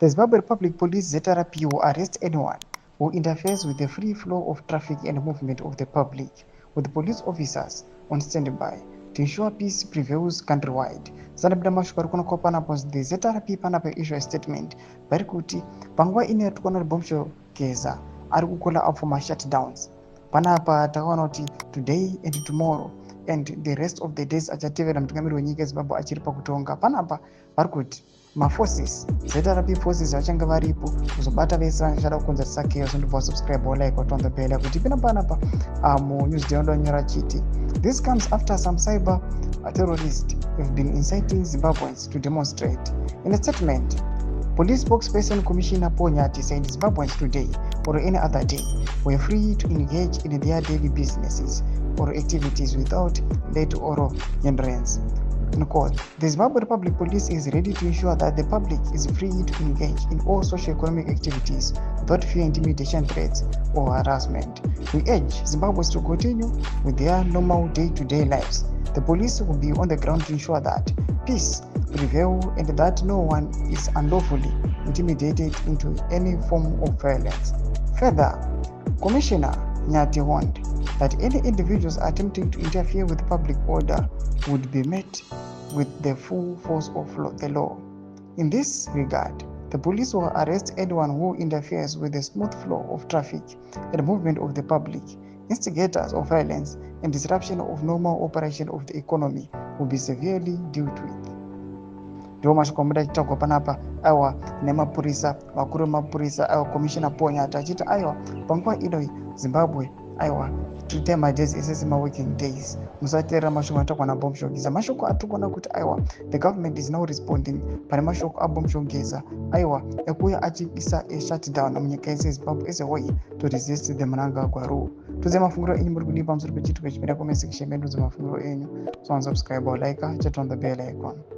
The Zimbabwe Republic Police ZRP will arrest anyone who interferes with the free flow of traffic and movement of the public, with police officers on standby to ensure peace prevails countrywide. Zanabda mashukari kuno panapo the ZRP panapo issue a statement vari kuti panguva ine tikuona bombshell Geza ari kukola up for shutdowns. Panapa takaona kuti today and tomorrow and the rest of the days achatevera mutungamiri wenyika yeZimbabwe achiri pakutonga. Panapa vari kuti maforces ZRP forces vachanga varipo kuzobata vese vanachada kukonzeresa chaos. Ndobva subscribe or like on the bell kuti pina panapa news day ndonyora chiti this comes after some cyber terrorists have been inciting Zimbabweans to demonstrate. In a statement, police spokesperson Commissioner Yati said Zimbabweans today or any other day were free to engage in their daily businesses or activities without let or hindrance. In quote, the Zimbabwe Republic Police is ready to ensure that the public is free to engage in all socio-economic activities without fear, intimidation, threats, or harassment. We urge Zimbabweans to continue with their normal day-to-day lives. The police will be on the ground to ensure that peace prevails and that no one is unlawfully intimidated into any form of violence. Further, Commissioner Yati warned that any individuals attempting to interfere with public order would be met with the full force of the law. In this regard, the police will arrest anyone who interferes with the smooth flow of traffic and movement of the public. Instigators of violence and disruption of normal operation of the economy will be severely dealt with. Ndio mashoko muda chitagwa panapa aiwa nemapurisa vakuru vemapurisa aiwa Commissioner Yati achiti aiwa panguva ino Zimbabwe aiwa today my days is my working days. Musatera mashoko atagwa na bombshell Geza. Mashoko atukona kuti aiwa the government is now responding pane mashoko a bombshell Geza aiwa ekuya achipisa a shutdown munyika yese Zimbabwe as a way to resist the mnangagwa rule. Tuze mafunguro enyu muri kunipa musoro pechitwa chipinda comment section medu za mafunguro enyu. So subscribe or like, chat on the bell icon.